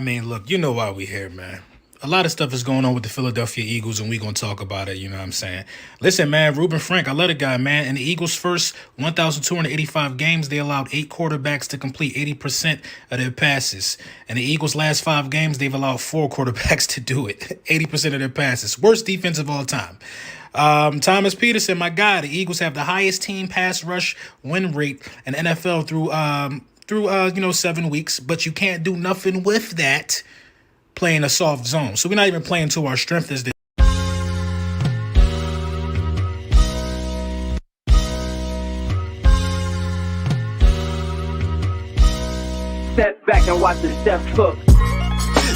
mean, look, you know why we here, man. A lot of stuff is going on with the Philadelphia Eagles, and we going to talk about it. You know what I'm saying? Listen, man, Ruben Frank, I love the guy, man. In the Eagles' first 1,285 games, they allowed 8 quarterbacks to complete 80% of their passes. In the Eagles' last 5 games, they've allowed 4 quarterbacks to do it, 80% of their passes. Worst defense of all time. Thomas Peterson, my guy, the Eagles have the highest team pass rush win rate in NFL through 7 weeks, but you can't do nothing with that playing a soft zone. So we're not even playing to our strength as the Step back and watch the step cook.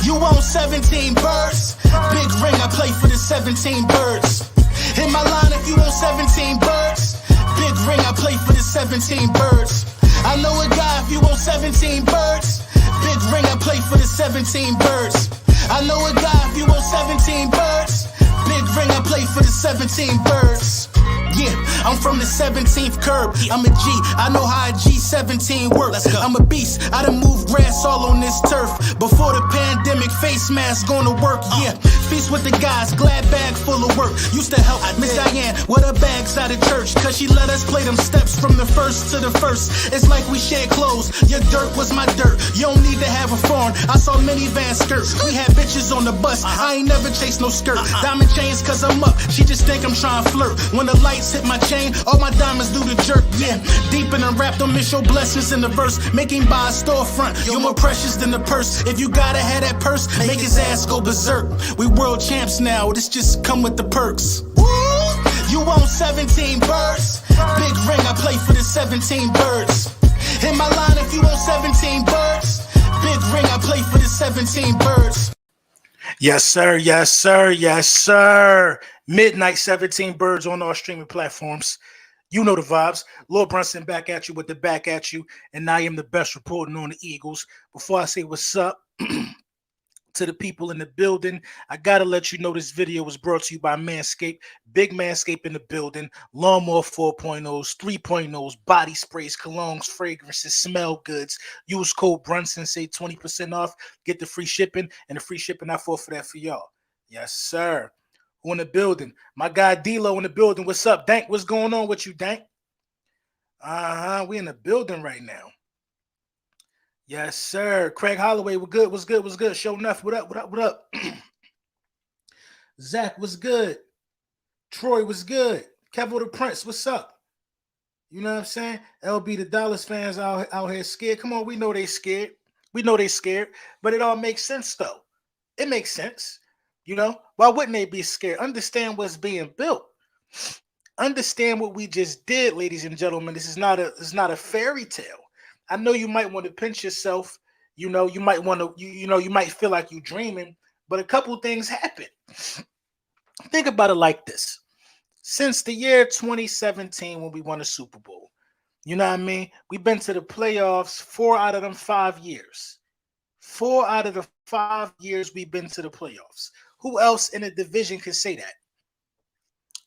You own 17 birds. Big ring, I play for the 17 birds. In my line, if you own 17 birds. Big ring, I play for the 17 birds. I know a guy if you own 17 birds. Big ring, I play for the 17 birds. I know a guy if you own 17 birds. Big ring, I play for the 17 birds. Yeah, I'm from the 17th curb. I'm a G, I know how a G17 works. I'm a beast, I done moved grass all on this turf. Before the pandemic, face mask gonna work, yeah. Feast with the guys, glad bag full of work. Used to help Miss Diane with her bags out of church, cause she let us play them steps from the first to the first. It's like we shared clothes, your dirt was my dirt. You don't need to have a phone, I saw minivan skirts. We had bitches on the bus, I ain't never chased no skirt. Diamond chains cause I'm up, she just think I'm trying to flirt. When the lights hit my chain, all my diamonds do the jerk, yeah. Deep in the rap, don't miss your blessings in the verse. Making by a storefront, you're more precious than the purse. If you gotta have that purse, make his ass go berserk. We world champs now, this just come with the perks. You own 17 birds. Big ring, I play for the 17 birds. In my line, if you own 17 birds. Big ring, I play for the 17 birds. Yes, sir. Yes, sir. Yes, sir. Midnight 17 birds on all streaming platforms. You know the vibes. Lord Brunson back at you with the back at you. And I am the best reporting on the Eagles. Before I say what's up to the people in the building, I got to let you know this video was brought to you by Manscaped. Big Manscaped in the building. Lawnmower 4.0s, 3.0s, body sprays, colognes, fragrances, smell goods. Use code Brunson, say 20% off. Get the free shipping, and the free shipping I fought for that for y'all. Yes, sir. Who in the building? My guy D-Lo in the building. What's up, Dank? What's going on with you, Dank? We in the building right now. Yes, sir. Craig Holloway, we're good. What's good? What's good? Show enough. What up? What up? What up? Zach, what's good? Troy, what's good? Kevo the Prince, what's up? You know what I'm saying? LB, the Dallas fans out here scared. Come on, we know they scared. We know they scared, but it all makes sense though. It makes sense. You know, why wouldn't they be scared? Understand what's being built. Understand what we just did, ladies and gentlemen. This is not a fairy tale. I know you might want to pinch yourself. You know, you might want to, you might feel like you're dreaming, but a couple things happen. Think about it like this. Since the year 2017, when we won a Super Bowl, you know what I mean? We've been to the playoffs 4 out of them 5 years. 4 out of the 5 years we've been to the playoffs. Who else in the division could say that?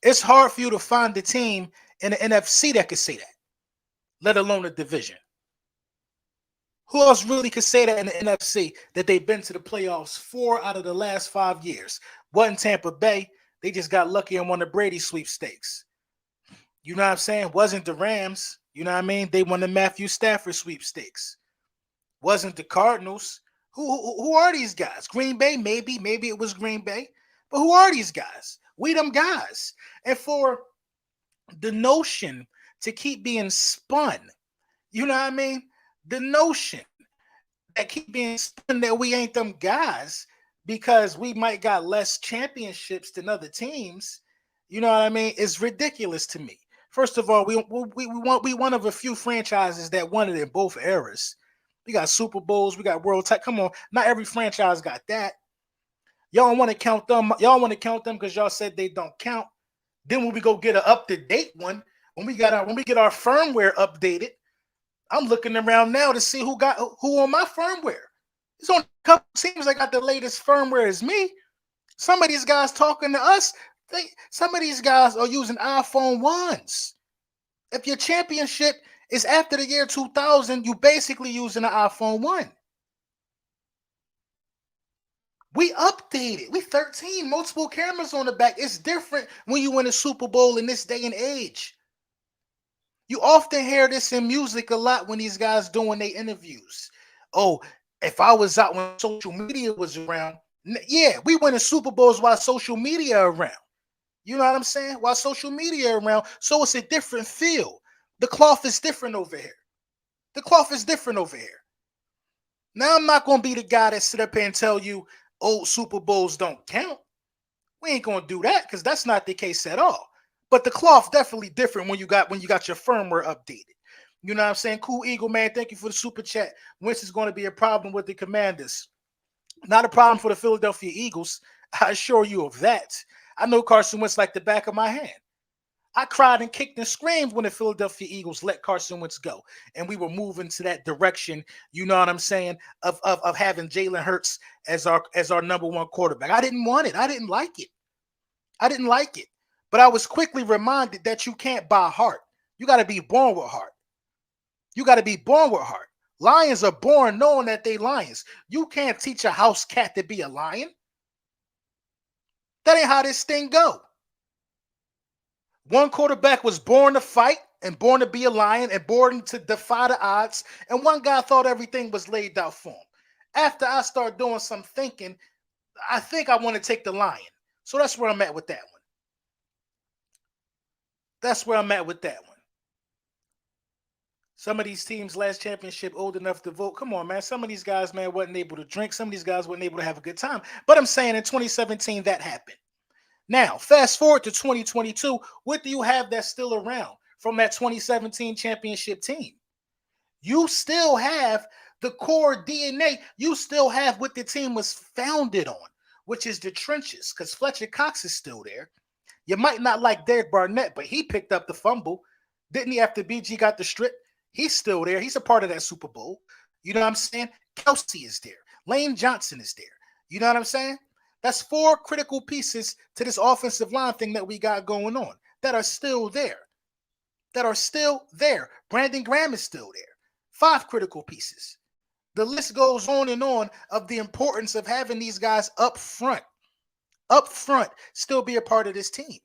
It's hard for you to find a team in the NFC that could say that, let alone the division. Who else really could say that in the NFC that they've been to the playoffs 4 out of the last 5 years? Wasn't Tampa Bay. They just got lucky and won the Brady sweepstakes. You know what I'm saying? Wasn't the Rams. You know what I mean? They won the Matthew Stafford sweepstakes. Wasn't the Cardinals. Who are these guys? Green Bay? Maybe it was Green Bay. But who are these guys? We them guys. And for the notion to keep being spun, you know what I mean? The notion that keep being spun that we ain't them guys because we might got less championships than other teams, you know what I mean, is ridiculous to me. First of all, we one of a few franchises that won it in both eras. We got Super Bowls, we got World Title. Come on, not every franchise got that. Y'all want to count them? Y'all want to count them because y'all said they don't count. Then when we go get an up-to-date one, when we get our firmware updated, I'm looking around now to see who on my firmware. There's only a couple teams that got the latest firmware as me. Some of these guys talking to us, some of these guys are using iPhone 1s. If your championship is after the year 2000, you basically using an iPhone 1. We updated. We 13, multiple cameras on the back. It's different when you win a Super Bowl in this day and age. You often hear this in music a lot when these guys doing their interviews. Oh, if I was out when social media was around, yeah, we winning Super Bowls while social media around. You know what I'm saying? While social media around, so it's a different feel. The cloth is different over here. The cloth is different over here. Now I'm not gonna be the guy that sit up here and tell you old Super Bowls don't count. We ain't gonna do that because that's not the case at all. But the cloth definitely different when you got your firmware updated. You know what I'm saying? Cool Eagle, man. Thank you for the super chat. Wentz is going to be a problem with the Commanders. Not a problem for the Philadelphia Eagles. I assure you of that. I know Carson Wentz like the back of my hand. I cried and kicked and screamed when the Philadelphia Eagles let Carson Wentz go. And we were moving to that direction, you know what I'm saying, of having Jalen Hurts as our number one quarterback. I didn't want it. I didn't like it. I didn't like it. But I was quickly reminded that you can't buy heart. You got to be born with heart. You got to be born with heart. Lions are born knowing that they lions. You can't teach a house cat to be a lion. That ain't how this thing go. One quarterback was born to fight and born to be a lion and born to defy the odds. And one guy thought everything was laid out for him. After I start doing some thinking, I think I want to take the lion. So that's where I'm at with that one. That's where I'm at with that one. Some of these teams last championship old enough to vote. Come on, man. Some of these guys, man, wasn't able to drink. Some of these guys weren't able to have a good time. But I'm saying in 2017, that happened. Now, fast forward to 2022. What do you have that's still around from that 2017 championship team? You still have the core DNA. You still have what the team was founded on, which is the trenches, because Fletcher Cox is still there. You might not like Derek Barnett, but he picked up the fumble. Didn't he after BG got the strip? He's still there. He's a part of that Super Bowl. You know what I'm saying? Kelsey is there. Lane Johnson is there. You know what I'm saying? That's four critical pieces to this offensive line thing that we got going on that are still there. That are still there. Brandon Graham is still there. Five critical pieces. The list goes on and on of the importance of having these guys up front, still be a part of this team.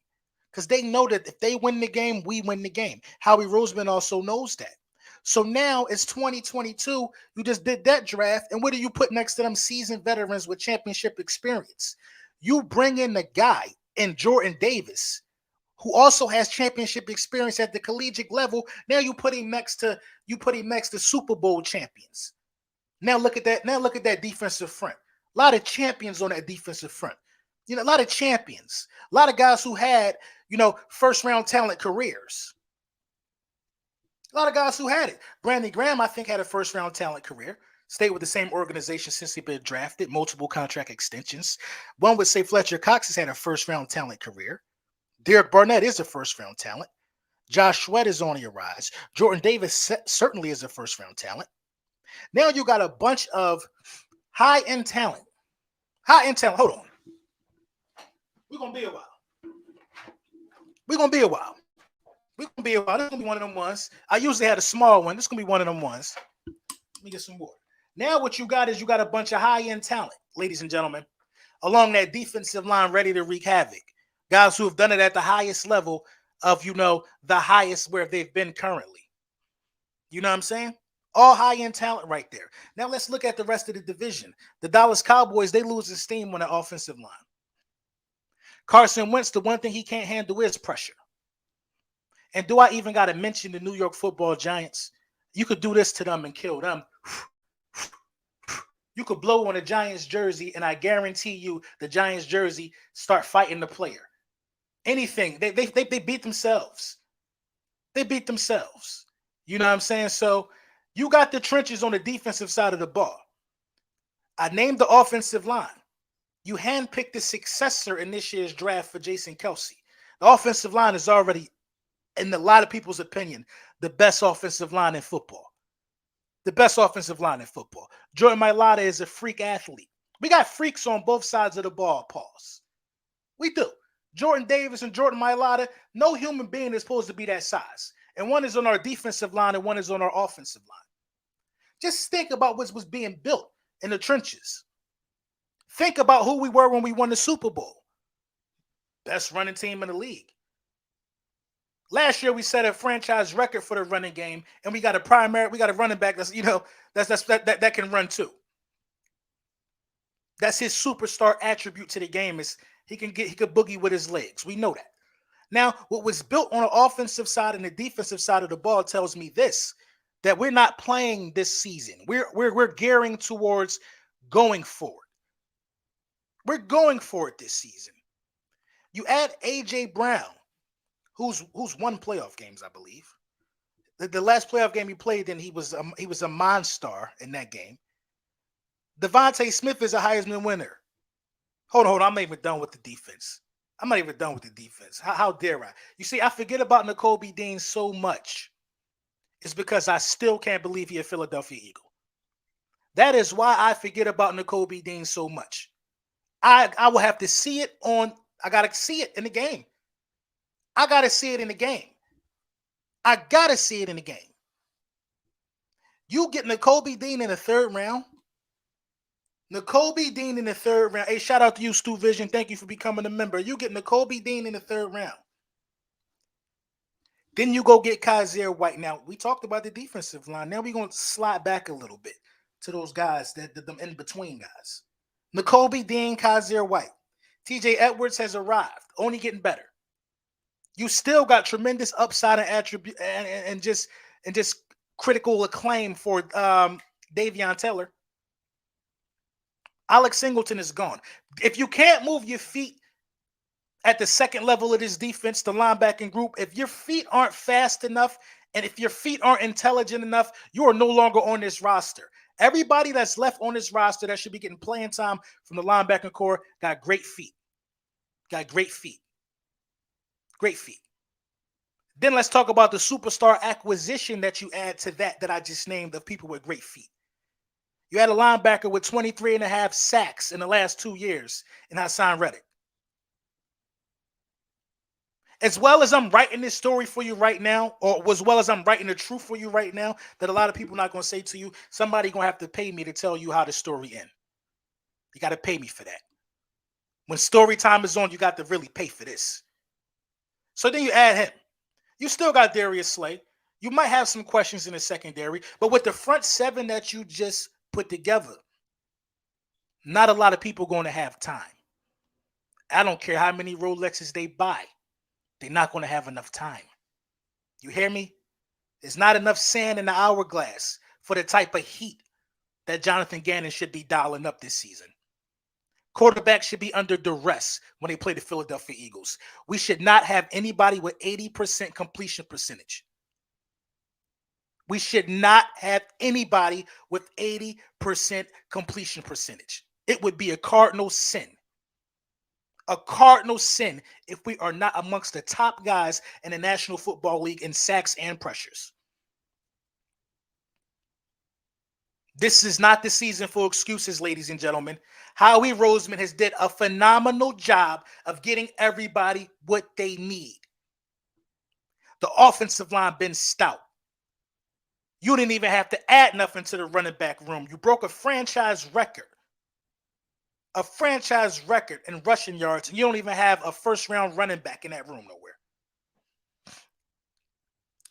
Because they know that if they win the game, we win the game. Howie Roseman also knows that. So now it's 2022. You just did that draft. And what do you put next to them seasoned veterans with championship experience? You bring in the guy in Jordan Davis, who also has championship experience at the collegiate level. Now you put him next to Super Bowl champions. Now look at that. Now look at that defensive front. A lot of champions on that defensive front. You know, a lot of champions. A lot of guys who had, first round talent careers. A lot of guys who had it. Brandon Graham, I think, had a first round talent career. Stayed with the same organization since he'd been drafted, multiple contract extensions. One would say Fletcher Cox has had a first round talent career. Derek Barnett is a first round talent. Josh Sweat is on your rise. Jordan Davis certainly is a first round talent. Now you got a bunch of high end talent. High end talent. Hold on. We're going to be a while. We're going to be a while. We're going to be a while. This is going to be one of them ones. I usually had a small one. This is going to be one of them ones. Let me get some water. Now what you got is you got a bunch of high-end talent, ladies and gentlemen, along that defensive line ready to wreak havoc. Guys who have done it at the highest level of, the highest where they've been currently. You know what I'm saying? All high-end talent right there. Now let's look at the rest of the division. The Dallas Cowboys, they lose steam on the offensive line. Carson Wentz, the one thing he can't handle is pressure. And do I even got to mention the New York Football Giants? You could do this to them and kill them. You could blow on a Giants jersey, and I guarantee you the Giants jersey start fighting the player. Anything. They beat themselves. They beat themselves. You know what I'm saying? So you got the trenches on the defensive side of the ball. I named the offensive line. You handpicked the successor in this year's draft for Jason Kelsey. The offensive line is already, in a lot of people's opinion, the best offensive line in football. The best offensive line in football. Jordan Mailata is a freak athlete. We got freaks on both sides of the ball, pause. We do. Jordan Davis and Jordan Mailata, no human being is supposed to be that size. And one is on our defensive line and one is on our offensive line. Just think about what was being built in the trenches. Think about who we were when we won the Super Bowl. Best running team in the league. Last year we set a franchise record for the running game, and we got a running back that can run too. That's his superstar attribute to the game is he could boogie with his legs. We know that. Now, what was built on the offensive side and the defensive side of the ball tells me this, that we're not playing this season. We're gearing towards going forward. We're going for it this season. You add AJ Brown, who's won playoff games, I believe. The last playoff game he played in, he was a monster in that game. Devontae Smith is a Heisman winner. Hold on. I'm not even done with the defense. How dare I? You see, I forget about Nakobe Dean so much. It's because I still can't believe he's a Philadelphia Eagle. That is why I forget about Nakobe Dean so much. I will have to see it on. I got to see it in the game. I got to see it in the game. You get Nakobe Dean in the third round. Hey, shout out to you, Stu Vision. Thank you for becoming a member. You get Nakobe Dean in the third round. Then you go get Kaiser White. Now, we talked about the defensive line. Now we're going to slide back a little bit to those guys, them in-between guys. Nakobe Dean, Kaiser White. TJ Edwards has arrived, only getting better. You still got tremendous upside and attribute and just critical acclaim for Davion Taylor. Alex Singleton is gone. If you can't move your feet at the second level of this defense, the linebacking group, if your feet aren't fast enough and if your feet aren't intelligent enough, you are no longer on this roster. Everybody that's left on this roster that should be getting playing time from the linebacking core got great feet. Great feet. Then let's talk about the superstar acquisition that you add to that I just named of people with great feet. You had a linebacker with 23.5 sacks in the last 2 years in Hassan Reddick. As well as I'm writing this story for you right now, or as well as I'm writing the truth for you right now, that a lot of people are not going to say to you, somebody going to have to pay me to tell you how the story ends. You got to pay me for that. When story time is on, you got to really pay for this. So then you add him. You still got Darius Slay. You might have some questions in the secondary, but with the front seven that you just put together, not a lot of people going to have time. I don't care how many Rolexes they buy. They're not going to have enough time. You hear me? There's not enough sand in the hourglass for the type of heat that Jonathan Gannon should be dialing up this season. Quarterbacks should be under duress when they play the Philadelphia Eagles. We should not have anybody with 80% completion percentage. We should not have anybody with 80% completion percentage. It would be a cardinal sin. A cardinal sin if we are not amongst the top guys in the National Football League in sacks and pressures. This is not the season for excuses, ladies and gentlemen. Howie Roseman has did a phenomenal job of getting everybody what they need. The offensive line been stout. You didn't even have to add nothing to the running back room. You broke a franchise record. A franchise record in rushing yards. And you don't even have a first-round running back in that room nowhere.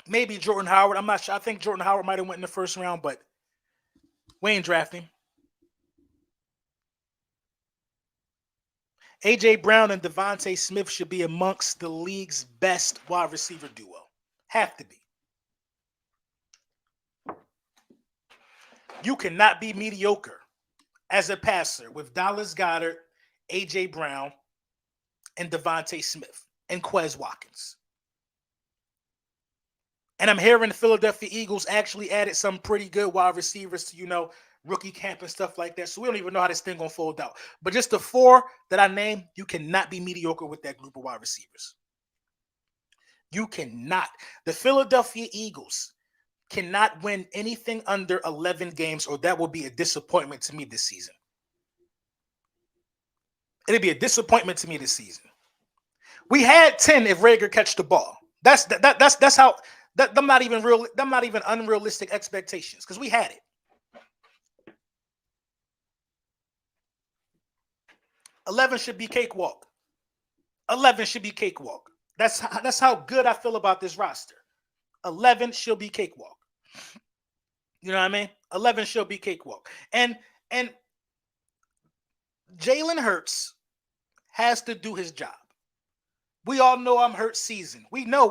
Maybe Jordan Howard. I'm not sure. I think Jordan Howard might have went in the first round, but we ain't drafting. A.J. Brown and Devontae Smith should be amongst the league's best wide receiver duo. Have to be. You cannot be mediocre as a passer with Dallas Goedert, A.J. Brown, and Devontae Smith and Quez Watkins. And I'm hearing the Philadelphia Eagles actually added some pretty good wide receivers to, rookie camp and stuff like that. So we don't even know how this thing going to fold out. But just the four that I named, you cannot be mediocre with that group of wide receivers. You cannot. The Philadelphia Eagles cannot win anything under 11 games, or that will be a disappointment to me this season. It'll be a disappointment to me this season. We had 10 if Rager catch the ball. That's how. I'm not even unrealistic expectations because we had it. 11 should be cakewalk. 11 should be cakewalk. That's how good I feel about this roster. 11 should be cakewalk. You know what I mean? 11 should be cakewalk. And Jalen Hurts has to do his job. We all know I'm Hurts season. We know.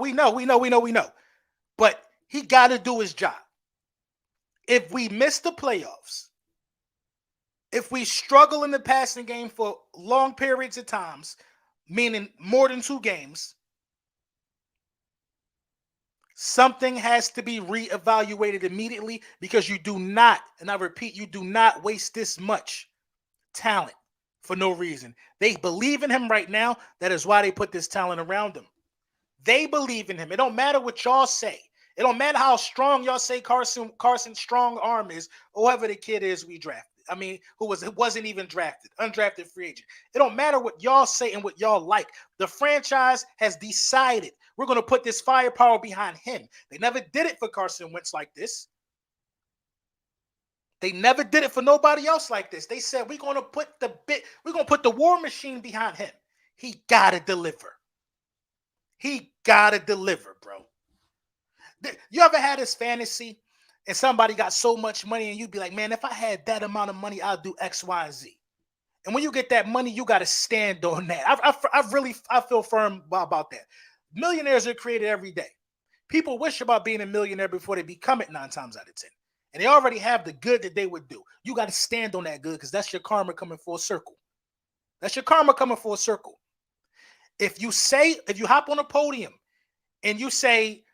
But he got to do his job. If we miss the playoffs, if we struggle in the passing game for long periods of times, meaning more than 2 games, something has to be reevaluated immediately, because you do not, and I repeat, you do not waste this much talent for no reason. They believe in him right now. That is why they put this talent around him. They believe in him. It don't matter what y'all say. It don't matter how strong y'all say Carson's strong arm is, or whoever the kid is we drafted. I mean, who wasn't even drafted, undrafted free agent. It don't matter what y'all say and what y'all like. The franchise has decided we're going to put this firepower behind him. They never did it for Carson Wentz like this. They never did it for nobody else like this. They said we're going to put the war machine behind him. He got to deliver. He got to deliver, bro. You ever had this fantasy and somebody got so much money and you'd be like, man, if I had that amount of money, I'll do X, Y, and Z. And when you get that money, you got to stand on that. I feel firm about that. Millionaires are created every day. People wish about being a millionaire before they become it 9 times out of 10. And they already have the good that they would do. You got to stand on that good, because that's your karma coming full circle. That's your karma coming full circle. If you hop on a podium and you say,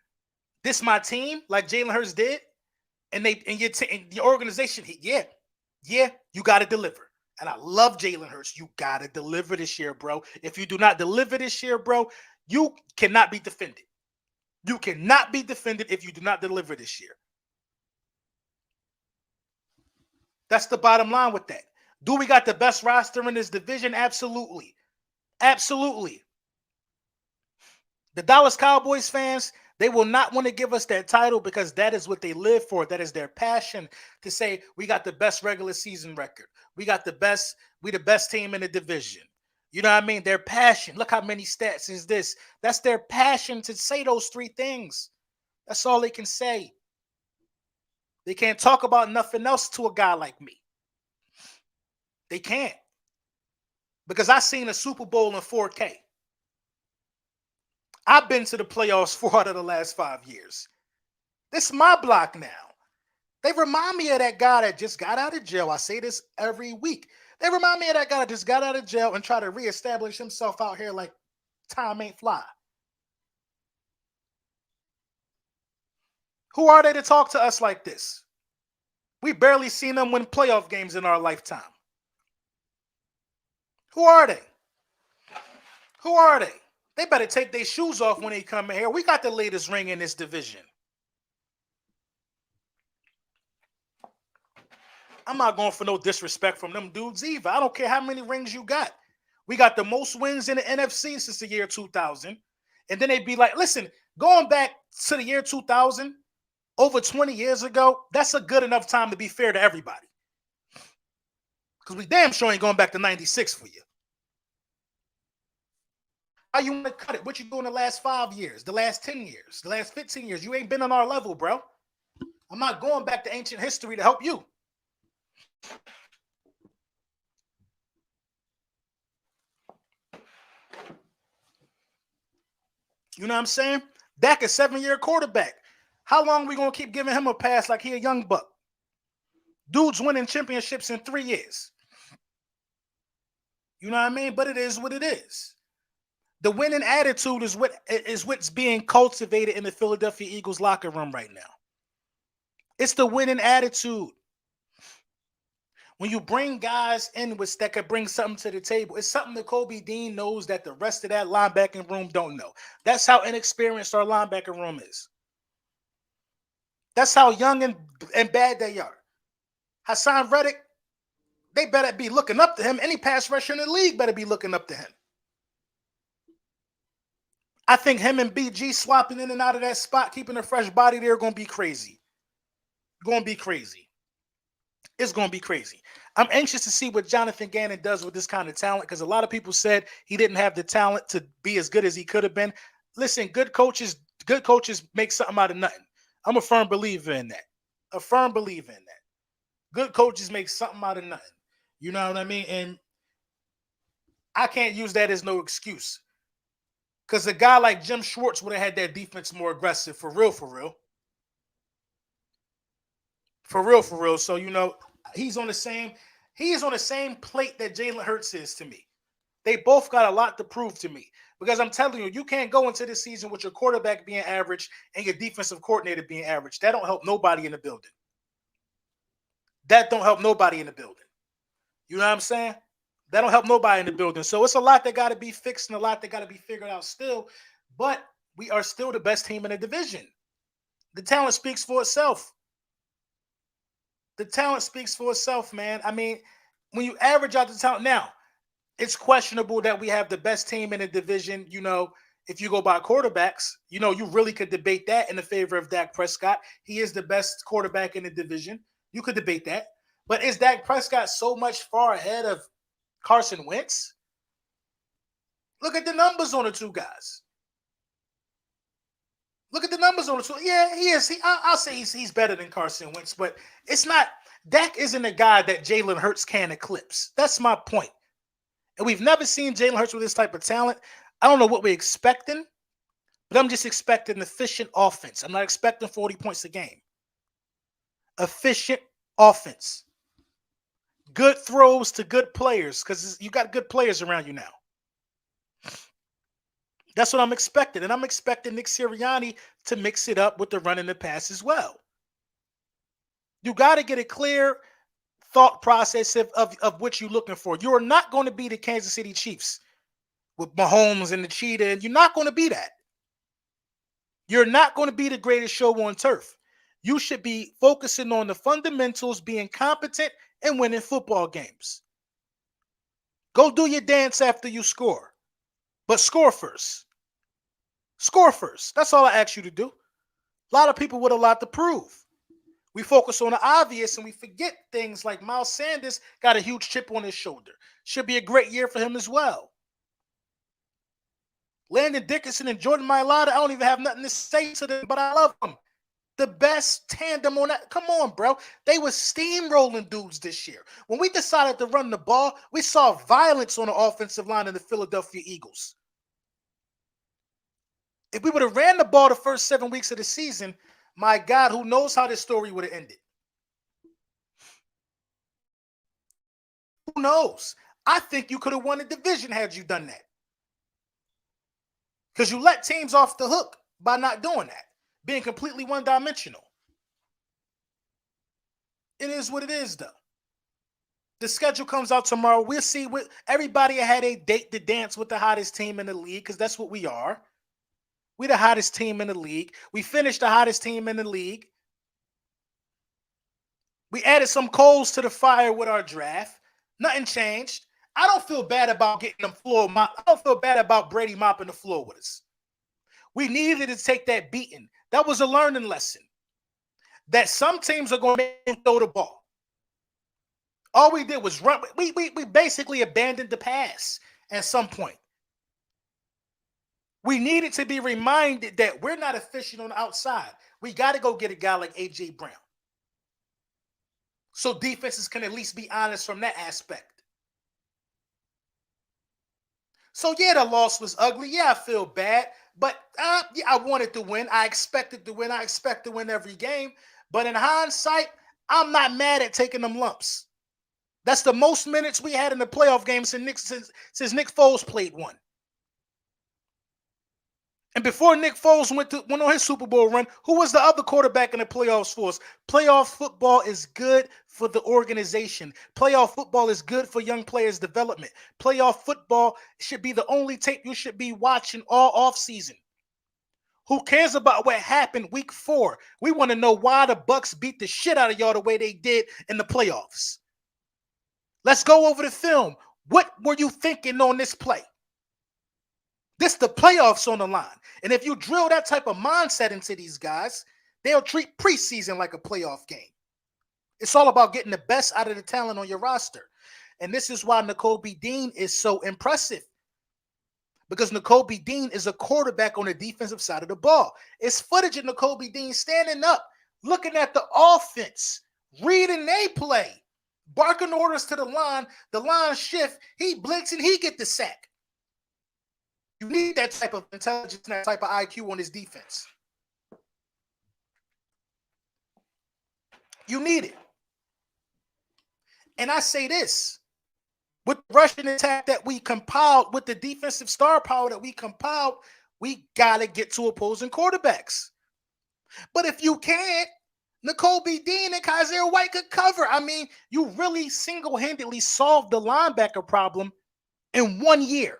this is my team, like Jalen Hurts did, and your organization, you got to deliver. And I love Jalen Hurts. You got to deliver this year, bro. If you do not deliver this year, bro, you cannot be defended. You cannot be defended if you do not deliver this year. That's the bottom line with that. Do we got the best roster in this division? Absolutely. Absolutely. The Dallas Cowboys fans, they will not want to give us that title, because that is what they live for. That is their passion, to say we got the best regular season record. We the best team in the division. You know what I mean? Their passion. Look how many stats is this. That's their passion to say those 3 things. That's all they can say. They can't talk about nothing else to a guy like me. They can't. Because I seen a Super Bowl in 4K. I've been to the playoffs 4 out of the last 5 years. This is my block now. They remind me of that guy that just got out of jail. I say this every week. They remind me of that guy that just got out of jail and try to reestablish himself out here like time ain't fly. Who are they to talk to us like this? We barely seen them win playoff games in our lifetime. Who are they? Who are they? They better take their shoes off when they come in here. We got the latest ring in this division. I'm not going for no disrespect from them dudes either. I don't care how many rings you got. We got the most wins in the NFC since the year 2000. And then they'd be like, listen, going back to the year 2000, over 20 years ago, that's a good enough time to be fair to everybody. Because we damn sure ain't going back to 96 for you. How you want to cut it? What you doing the last 5 years, the last 10 years, the last 15 years? You ain't been on our level, bro. I'm not going back to ancient history to help you. You know what I'm saying? Dak is 7-year quarterback. How long are we going to keep giving him a pass like he a young buck? Dude's winning championships in 3 years. You know what I mean? But it is what it is. The winning attitude is what's being cultivated in the Philadelphia Eagles locker room right now. It's the winning attitude. When you bring guys in that could bring something to the table, it's something that Kobe Dean knows that the rest of that linebacking room don't know. That's how inexperienced our linebacker room is. That's how young and bad they are. Hassan Reddick, they better be looking up to him. Any pass rusher in the league better be looking up to him. I think him and BG swapping in and out of that spot, keeping a fresh body there, going to be crazy. Going to be crazy. It's going to be crazy. I'm anxious to see what Jonathan Gannon does with this kind of talent because a lot of people said he didn't have the talent to be as good as he could have been. Listen, good coaches make something out of nothing. I'm a firm believer in that. A firm believer in that. Good coaches make something out of nothing. You know what I mean? And I can't use that as no excuse. Because a guy like Jim Schwartz would have had that defense more aggressive, for real, for real. For real, for real. So, he's on the same, he is on the same plate that Jalen Hurts is to me. They both got a lot to prove to me. Because I'm telling you, you can't go into this season with your quarterback being average and your defensive coordinator being average. That don't help nobody in the building. That don't help nobody in the building. You know what I'm saying? That don't help nobody in the building. So it's a lot that got to be fixed and a lot that got to be figured out still. But we are still the best team in the division. The talent speaks for itself. The talent speaks for itself, man. I mean, when you average out the talent, now, it's questionable that we have the best team in the division. If you go by quarterbacks, you really could debate that in the favor of Dak Prescott. He is the best quarterback in the division. You could debate that. But is Dak Prescott so much far ahead of Carson Wentz? Look at the numbers on the two guys. Look at the numbers on the two. Yeah, he is. I'll say he's better than Carson Wentz, but it's not. Dak isn't a guy that Jalen Hurts can eclipse. That's my point. And we've never seen Jalen Hurts with this type of talent. I don't know what we're expecting, but I'm just expecting an efficient offense. I'm not expecting 40 points a game. Efficient offense. Good throws to good players because you got good players around you now. That's what I'm expecting. And I'm expecting Nick Sirianni to mix it up with the run and the pass as well. You got to get a clear thought process of what you're looking for. You are not going to be the Kansas City Chiefs with Mahomes and the Cheetah. And you're not going to be that. You're not going to be the greatest show on turf. You should be focusing on the fundamentals, being competent, and winning football games. Go do your dance after you score. But score first. Score first. That's all I ask you to do. A lot of people with a lot to prove. We focus on the obvious and we forget things like Miles Sanders got a huge chip on his shoulder. Should be a great year for him as well. Landon Dickerson and Jordan Mailata, I don't even have nothing to say to them, but I love them. The best tandem on that. Come on, bro. They were steamrolling dudes this year. When we decided to run the ball, we saw violence on the offensive line of the Philadelphia Eagles. If we would have ran the ball the first 7 weeks of the season, my God, who knows how this story would have ended? Who knows? I think you could have won the division had you done that. Because you let teams off the hook by not doing that, being completely one-dimensional. It is what it is, though. The schedule comes out tomorrow. We'll see. Everybody had a date to dance with the hottest team in the league because that's what we are. We're the hottest team in the league. We finished the hottest team in the league. We added some coals to the fire with our draft. Nothing changed. I don't feel bad about getting them floor mop. I don't feel bad about Brady mopping the floor with us. We needed to take that beating. That was a learning lesson. That some teams are going to make them throw the ball. All we did was run. We basically abandoned the pass at some point. We needed to be reminded that we're not efficient on the outside. We got to go get a guy like A.J. Brown. So defenses can at least be honest from that aspect. So, yeah, the loss was ugly. Yeah, I feel bad. But yeah, I wanted to win. I expected to win. I expect to win every game. But in hindsight, I'm not mad at taking them lumps. That's the most minutes we had in the playoff game since Nick Foles played one. And before Nick Foles went on his Super Bowl run, who was the other quarterback in the playoffs for us? Playoff football is good for the organization. Playoff football is good for young players' development. Playoff football should be the only tape you should be watching all offseason. Who cares about what happened week 4? We want to know why the Bucs beat the shit out of y'all the way they did in the playoffs. Let's go over the film. What were you thinking on this play? This the playoffs on the line. And if you drill that type of mindset into these guys, they'll treat preseason like a playoff game. It's all about getting the best out of the talent on your roster. And this is why Nakobe Dean is so impressive. Because Nakobe Dean is a quarterback on the defensive side of the ball. It's footage of Nakobe Dean standing up, looking at the offense, reading they play, barking orders to the line shift, he blinks and he get the sack. You need that type of intelligence and that type of IQ on his defense. You need it. And I say this, with the rushing attack that we compiled, with the defensive star power that we compiled, we got to get to opposing quarterbacks. But if you can't, Nakobe Dean and Kaiser White could cover. I mean, you really single-handedly solved the linebacker problem in 1 year.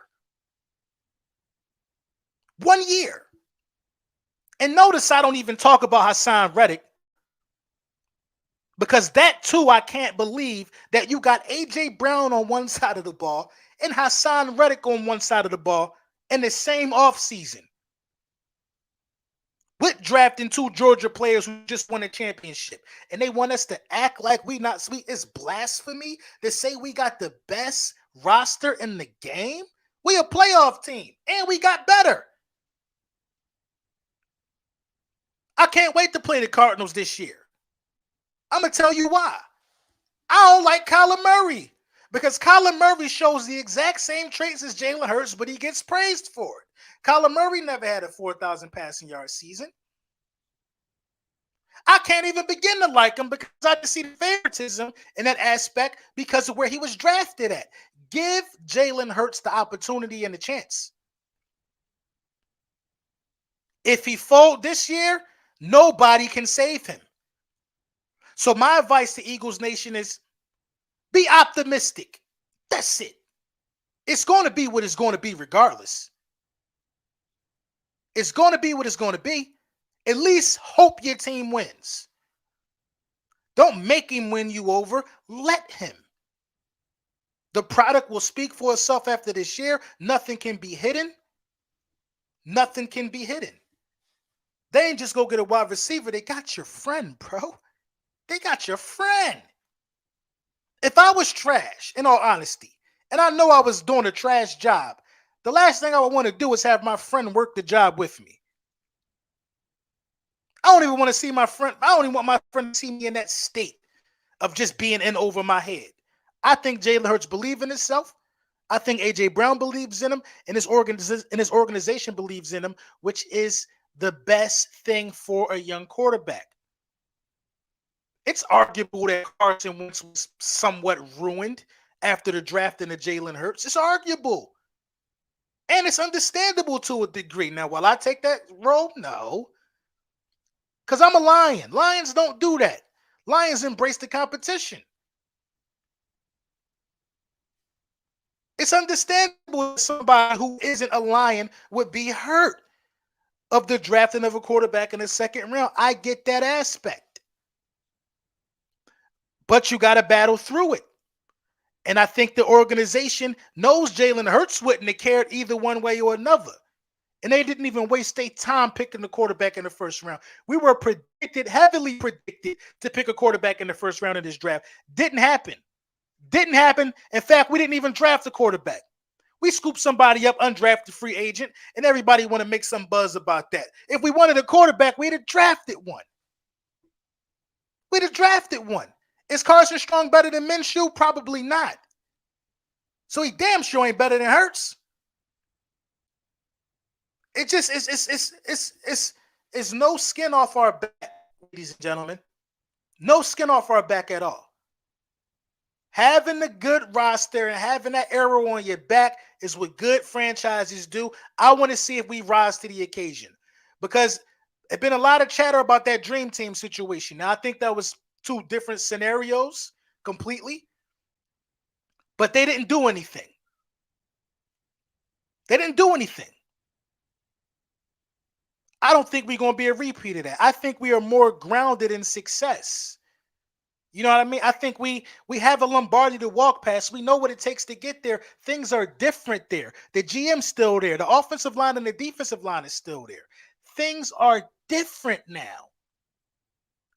1 year. And notice I don't even talk about Hassan Reddick, because that too, I can't believe that you got A.J. Brown on one side of the ball and Hassan Reddick on one side of the ball in the same offseason, with drafting 2 Georgia players who just won a championship. And they want us to act like we not sweet. It's blasphemy to say we got the best roster in the game. We a playoff team, and we got better. I can't wait to play the Cardinals this year. I'm going to tell you why. I don't like Kyler Murray, because Kyler Murray shows the exact same traits as Jalen Hurts, but he gets praised for it. Kyler Murray never had a 4,000 passing yard season. I can't even begin to like him because I just see the favoritism in that aspect because of where he was drafted at. Give Jalen Hurts the opportunity and the chance. If he folds this year, nobody can save him. So my advice to Eagles Nation is be optimistic. That's it. It's going to be what it's going to be regardless. It's going to be what it's going to be. At least hope your team wins. Don't make him win you over. Let him. The product will speak for itself after this year. Nothing can be hidden. Nothing can be hidden. They ain't just go get a wide receiver. They got your friend, bro. They got your friend. If I was trash, in all honesty, and I know I was doing a trash job, the last thing I would want to do is have my friend work the job with me. I don't even want to see my friend. I don't even want my friend to see me in that state of just being in over my head. I think Jalen Hurts believes in himself. I think A.J. Brown believes in him, and his organization believes in him, which is the best thing for a young quarterback. It's arguable that Carson Wentz was somewhat ruined after the drafting of Jalen Hurts. It's arguable. And it's understandable to a degree. Now, will I take that role? No. Because I'm a lion. Lions don't do that. Lions embrace the competition. It's understandable that somebody who isn't a lion would be hurt of the drafting of a quarterback in the second round. I get that aspect. But you got to battle through it. And I think the organization knows Jalen Hurts wouldn't have cared either one way or another. And they didn't even waste their time picking the quarterback in the first round. We were heavily predicted to pick a quarterback in the first round of this draft. Didn't happen. Didn't happen. In fact, we didn't even draft a quarterback. We scooped somebody up, undrafted free agent, and everybody want to make some buzz about that. If we wanted a quarterback, we'd have drafted one. We'd have drafted one. Is Carson Strong better than Minshew? Probably not. So he damn sure ain't better than Hurts. It just it's no skin off our back, ladies and gentlemen. No skin off our back at all. Having a good roster and having that arrow on your back is what good franchises do. I want to see if we rise to the occasion, because there's been a lot of chatter about that dream team situation. Now, I think that was 2 different scenarios completely, but they didn't do anything. They didn't do anything. I don't think we're going to be a repeat of that. I think we are more grounded in success. You know what I mean? I think we have a Lombardi to walk past. We know what it takes to get there. Things are different there. The GM's still there. The offensive line and the defensive line is still there. Things are different now.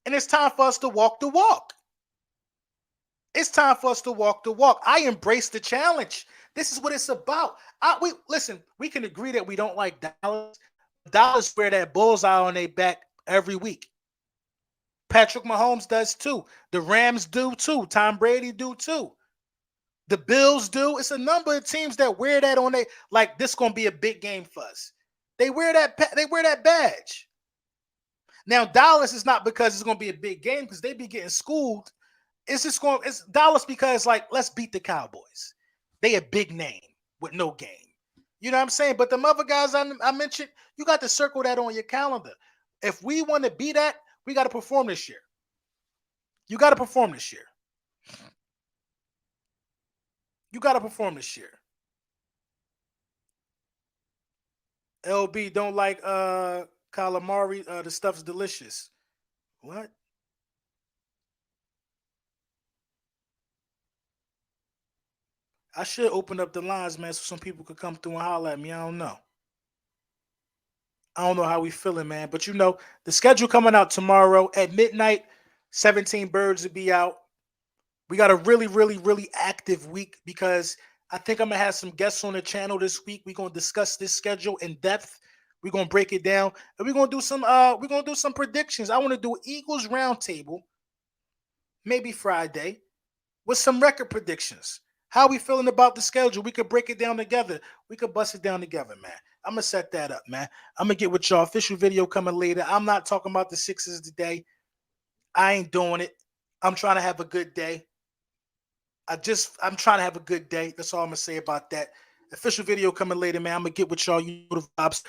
And it's time for us to walk the walk. It's time for us to walk the walk. I embrace the challenge. This is what it's about. We listen. We can agree that we don't like Dallas. Dallas wear that bullseye on their back every week. Patrick Mahomes does too. The Rams do too. Tom Brady do too. The Bills do. It's a number of teams that wear that on they like this gonna be a big game for us. They wear that they wear that badge. Now Dallas is not because it's gonna be a big game because they be getting schooled. It's Dallas because like let's beat the Cowboys. They a big name with no game. You know what I'm saying? But the other guys I mentioned, you got to circle that on your calendar. If we want to be that, we got to perform this year. You got to perform this year. You got to perform this year. LB don't like calamari. The stuff's delicious. What? I should open up the lines, man, so some people could come through and holler at me. I don't know. I don't know how we feeling, man. But you know, the schedule coming out tomorrow at midnight. 17 birds will be out. We got a really, really, really active week because I think I'm gonna have some guests on the channel this week. We're gonna discuss this schedule in depth. We're gonna break it down, and we're gonna do some predictions. I want to do Eagles roundtable, maybe Friday, with some record predictions. How we feeling about the schedule? We could break it down together. We could bust it down together, man. I'm gonna set that up, man. I'm gonna get with y'all. Official video coming later. I'm not talking about the Sixers today. I ain't doing it. I'm trying to have a good day. I'm trying to have a good day. That's all I'm gonna say about that. Official video coming later, man. I'm gonna get with y'all. You know the vibes.